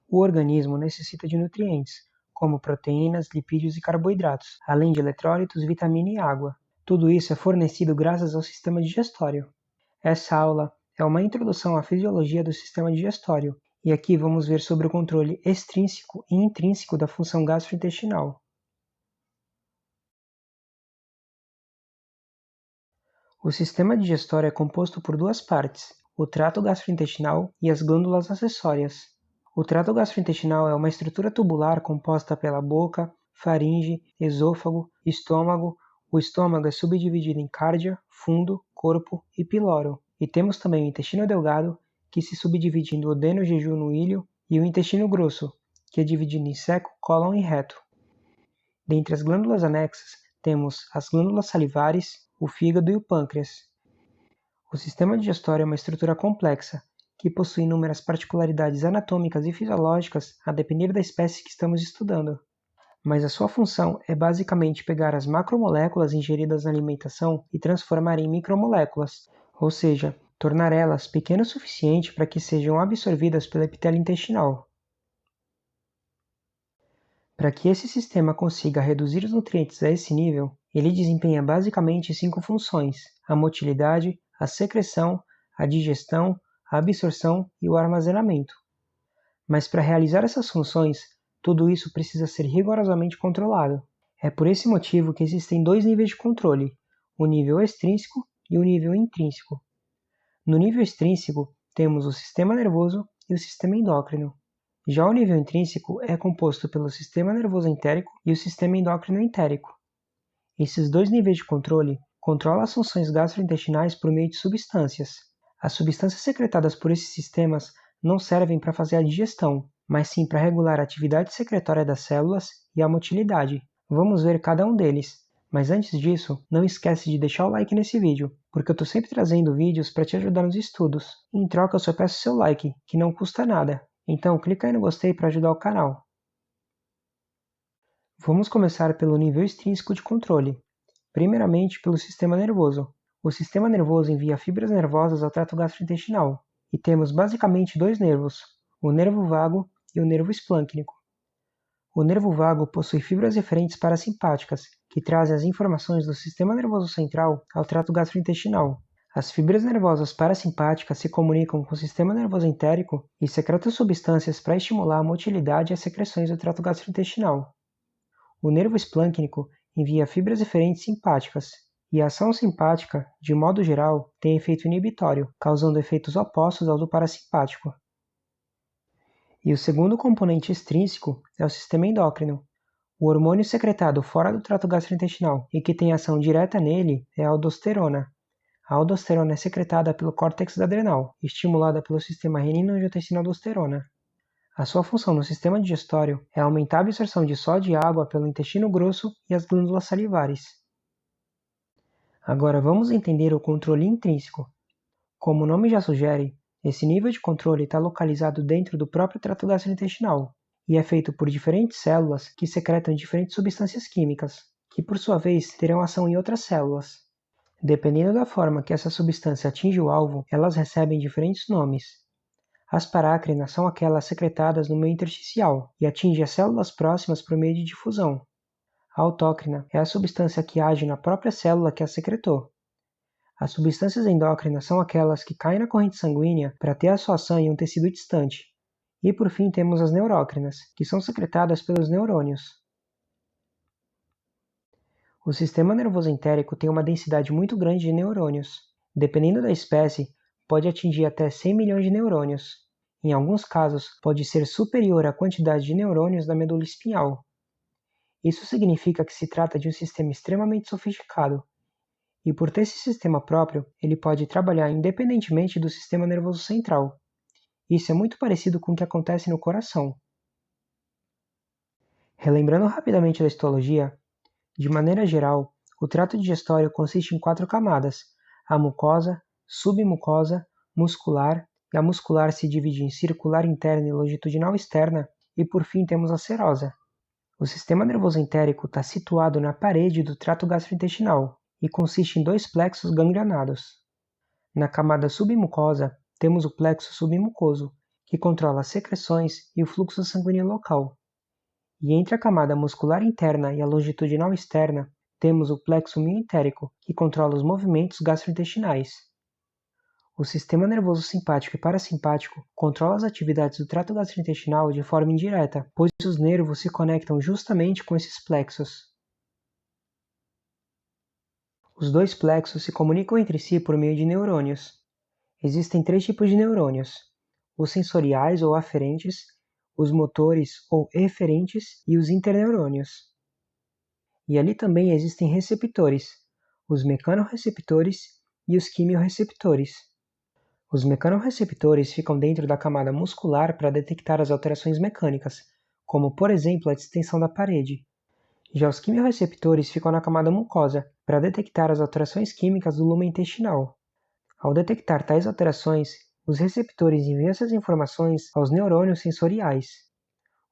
O organismo necessita de nutrientes, como proteínas, lipídios e carboidratos, além de eletrólitos, vitamina e água. Tudo isso é fornecido graças ao sistema digestório. Essa aula é uma introdução à fisiologia do sistema digestório, e aqui vamos ver sobre o controle extrínseco e intrínseco da função gastrointestinal. O sistema digestório é composto por duas partes, o trato gastrointestinal e as glândulas acessórias. O trato gastrointestinal é uma estrutura tubular composta pela boca, faringe, esôfago, estômago. O estômago é subdividido em cárdia, fundo, corpo e piloro. E temos também o intestino delgado, que se subdivide em duodeno, jejunum, ilho, e o intestino grosso, que é dividido em seco, cólon e reto. Dentre as glândulas anexas, temos as glândulas salivares, o fígado e o pâncreas. O sistema digestório é uma estrutura complexa, que possui inúmeras particularidades anatômicas e fisiológicas a depender da espécie que estamos estudando. Mas a sua função é basicamente pegar as macromoléculas ingeridas na alimentação e transformar em micromoléculas, ou seja, tornar elas pequenas o suficiente para que sejam absorvidas pelo epitélio intestinal. Para que esse sistema consiga reduzir os nutrientes a esse nível, ele desempenha basicamente 5 funções: a motilidade, a secreção, a digestão, a absorção e o armazenamento. Mas para realizar essas funções, tudo isso precisa ser rigorosamente controlado. É por esse motivo que existem dois níveis de controle, o nível extrínseco e o nível intrínseco. No nível extrínseco, temos o sistema nervoso e o sistema endócrino. Já o nível intrínseco é composto pelo sistema nervoso entérico e o sistema endócrino entérico. Esses dois níveis de controle controlam as funções gastrointestinais por meio de substâncias. As substâncias secretadas por esses sistemas não servem para fazer a digestão, mas sim para regular a atividade secretória das células e a motilidade. Vamos ver cada um deles. Mas antes disso, não esquece de deixar o like nesse vídeo, porque eu estou sempre trazendo vídeos para te ajudar nos estudos. Em troca, eu só peço seu like, que não custa nada. Então clica aí no gostei para ajudar o canal. Vamos começar pelo nível extrínseco de controle. Primeiramente pelo sistema nervoso. O sistema nervoso envia fibras nervosas ao trato gastrointestinal, e temos basicamente dois nervos, o nervo vago e o nervo esplâncnico. O nervo vago possui fibras eferentes parasimpáticas, que trazem as informações do sistema nervoso central ao trato gastrointestinal. As fibras nervosas parasimpáticas se comunicam com o sistema nervoso entérico e secretam substâncias para estimular a motilidade e as secreções do trato gastrointestinal. O nervo esplâncnico envia fibras eferentes simpáticas, e a ação simpática, de modo geral, tem efeito inibitório, causando efeitos opostos ao do parasimpático. E o segundo componente extrínseco é o sistema endócrino. O hormônio secretado fora do trato gastrointestinal e que tem ação direta nele é a aldosterona. A aldosterona é secretada pelo córtex adrenal, estimulada pelo sistema renina-angiotensina-aldosterona. A sua função no sistema digestório é aumentar a absorção de sódio e água pelo intestino grosso e as glândulas salivares. Agora vamos entender o controle intrínseco. Como o nome já sugere, esse nível de controle está localizado dentro do próprio trato gastrointestinal e é feito por diferentes células que secretam diferentes substâncias químicas, que por sua vez terão ação em outras células. Dependendo da forma que essa substância atinge o alvo, elas recebem diferentes nomes. As parácrinas são aquelas secretadas no meio intersticial e atingem as células próximas por meio de difusão. A autócrina é a substância que age na própria célula que a secretou. As substâncias endócrinas são aquelas que caem na corrente sanguínea para ter a sua ação em um tecido distante. E por fim temos as neurócrinas, que são secretadas pelos neurônios. O sistema nervoso entérico tem uma densidade muito grande de neurônios. Dependendo da espécie, pode atingir até 100 milhões de neurônios. Em alguns casos, pode ser superior à quantidade de neurônios da medula espinhal. Isso significa que se trata de um sistema extremamente sofisticado, e por ter esse sistema próprio, ele pode trabalhar independentemente do sistema nervoso central. Isso é muito parecido com o que acontece no coração. Relembrando rapidamente da histologia, de maneira geral, o trato digestório consiste em 4 camadas: a mucosa, submucosa, muscular, e a muscular se divide em circular interna e longitudinal externa, e por fim temos a serosa. O sistema nervoso entérico está situado na parede do trato gastrointestinal e consiste em 2 plexos ganglionados. Na camada submucosa, temos o plexo submucoso, que controla as secreções e o fluxo sanguíneo local. E entre a camada muscular interna e a longitudinal externa, temos o plexo mioentérico, que controla os movimentos gastrointestinais. O sistema nervoso simpático e parasimpático controla as atividades do trato gastrointestinal de forma indireta, pois os nervos se conectam justamente com esses plexos. Os dois plexos se comunicam entre si por meio de neurônios. Existem 3 tipos de neurônios: os sensoriais ou aferentes, os motores ou eferentes e os interneurônios. E ali também existem receptores, os mecanorreceptores e os quimiorreceptores. Os mecanorreceptores ficam dentro da camada muscular para detectar as alterações mecânicas, como por exemplo a distensão da parede. Já os quimiorreceptores ficam na camada mucosa para detectar as alterações químicas do lumen intestinal. Ao detectar tais alterações, os receptores enviam essas informações aos neurônios sensoriais.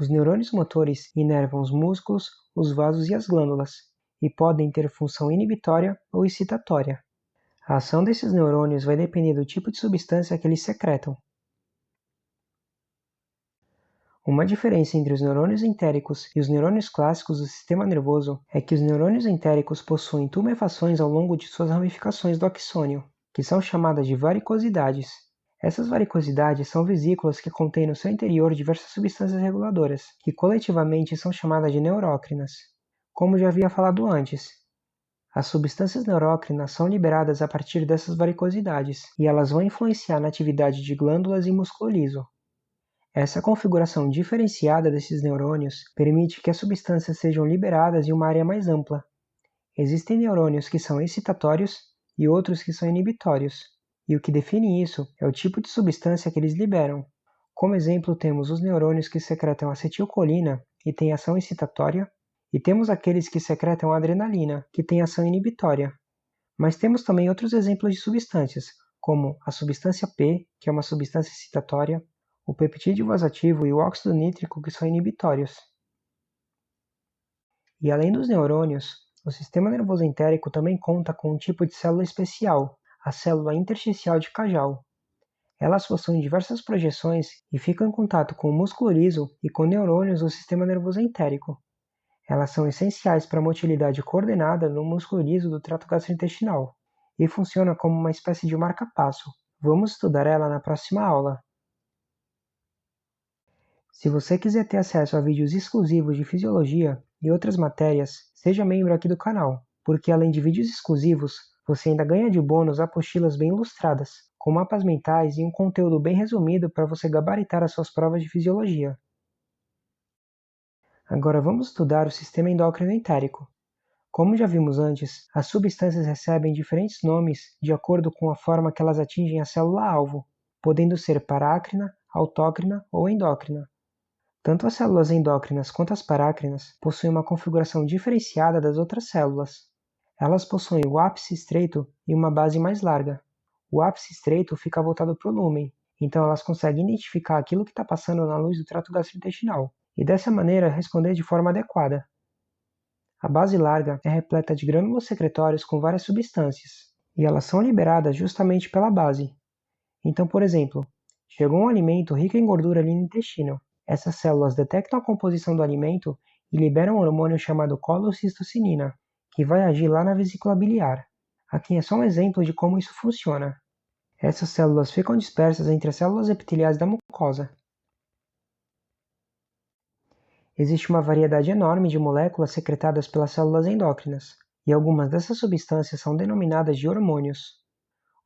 Os neurônios motores inervam os músculos, os vasos e as glândulas, e podem ter função inibitória ou excitatória. A ação desses neurônios vai depender do tipo de substância que eles secretam. Uma diferença entre os neurônios entéricos e os neurônios clássicos do sistema nervoso é que os neurônios entéricos possuem tumefações ao longo de suas ramificações do axônio, que são chamadas de varicosidades. Essas varicosidades são vesículas que contêm no seu interior diversas substâncias reguladoras, que coletivamente são chamadas de neurócrinas. Como já havia falado antes, as substâncias neurócrinas são liberadas a partir dessas varicosidades, e elas vão influenciar na atividade de glândulas e músculo liso. Essa configuração diferenciada desses neurônios permite que as substâncias sejam liberadas em uma área mais ampla. Existem neurônios que são excitatórios e outros que são inibitórios, e o que define isso é o tipo de substância que eles liberam. Como exemplo, temos os neurônios que secretam acetilcolina e têm ação excitatória, e temos aqueles que secretam adrenalina, que têm ação inibitória. Mas temos também outros exemplos de substâncias, como a substância P, que é uma substância excitatória, o peptídeo vasativo e o óxido nítrico, que são inibitórios. E além dos neurônios, o sistema nervoso entérico também conta com um tipo de célula especial, a célula intersticial de Cajal. Elas possuem diversas projeções e ficam em contato com o músculo liso e com neurônios do sistema nervoso entérico. Elas são essenciais para a motilidade coordenada no músculo liso do trato gastrointestinal e funcionam como uma espécie de marca-passo. Vamos estudar ela na próxima aula. Se você quiser ter acesso a vídeos exclusivos de fisiologia e outras matérias, seja membro aqui do canal, porque além de vídeos exclusivos, você ainda ganha de bônus apostilas bem ilustradas, com mapas mentais e um conteúdo bem resumido para você gabaritar as suas provas de fisiologia. Agora vamos estudar o sistema endócrino entérico. Como já vimos antes, as substâncias recebem diferentes nomes de acordo com a forma que elas atingem a célula-alvo, podendo ser parácrina, autócrina ou endócrina. Tanto as células endócrinas quanto as parácrinas possuem uma configuração diferenciada das outras células. Elas possuem o ápice estreito e uma base mais larga. O ápice estreito fica voltado para o lúmen, então elas conseguem identificar aquilo que está passando na luz do trato gastrointestinal, e dessa maneira responder de forma adequada. A base larga é repleta de grânulos secretórios com várias substâncias, e elas são liberadas justamente pela base. Então, por exemplo, chegou um alimento rico em gordura ali no intestino. Essas células detectam a composição do alimento e liberam um hormônio chamado colocistocinina, que vai agir lá na vesícula biliar. Aqui é só um exemplo de como isso funciona. Essas células ficam dispersas entre as células epiteliais da mucosa. Existe uma variedade enorme de moléculas secretadas pelas células endócrinas, e algumas dessas substâncias são denominadas de hormônios.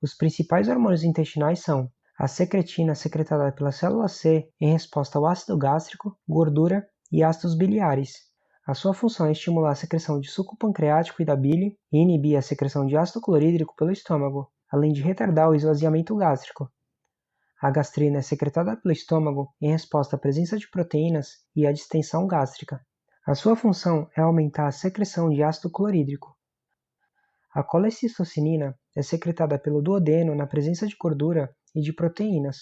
Os principais hormônios intestinais são a secretina secretada pela célula C em resposta ao ácido gástrico, gordura e ácidos biliares. A sua função é estimular a secreção de suco pancreático e da bile e inibir a secreção de ácido clorídrico pelo estômago, além de retardar o esvaziamento gástrico. A gastrina é secretada pelo estômago em resposta à presença de proteínas e à distensão gástrica. A sua função é aumentar a secreção de ácido clorídrico. A colecistocinina é secretada pelo duodeno na presença de gordura e de proteínas.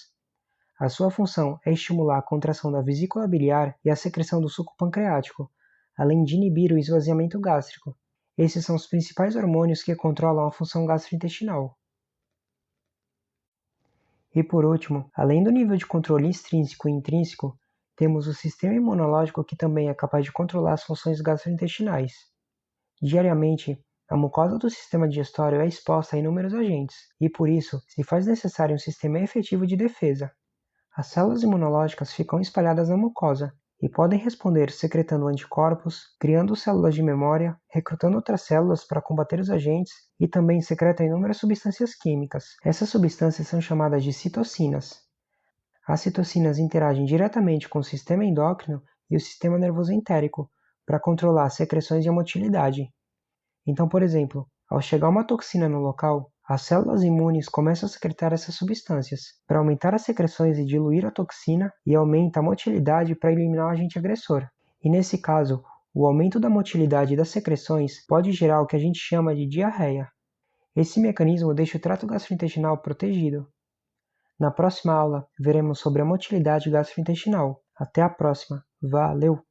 A sua função é estimular a contração da vesícula biliar e a secreção do suco pancreático, além de inibir o esvaziamento gástrico. Esses são os principais hormônios que controlam a função gastrointestinal. E por último, além do nível de controle extrínseco e intrínseco, temos o sistema imunológico que também é capaz de controlar as funções gastrointestinais. Diariamente, a mucosa do sistema digestório é exposta a inúmeros agentes, e por isso se faz necessário um sistema efetivo de defesa. As células imunológicas ficam espalhadas na mucosa e podem responder secretando anticorpos, criando células de memória, recrutando outras células para combater os agentes e também secretam inúmeras substâncias químicas. Essas substâncias são chamadas de citocinas. As citocinas interagem diretamente com o sistema endócrino e o sistema nervoso entérico para controlar as secreções e a motilidade. Então, por exemplo, ao chegar uma toxina no local, as células imunes começam a secretar essas substâncias para aumentar as secreções e diluir a toxina e aumenta a motilidade para eliminar o agente agressor. E nesse caso, o aumento da motilidade das secreções pode gerar o que a gente chama de diarreia. Esse mecanismo deixa o trato gastrointestinal protegido. Na próxima aula, veremos sobre a motilidade gastrointestinal. Até a próxima. Valeu!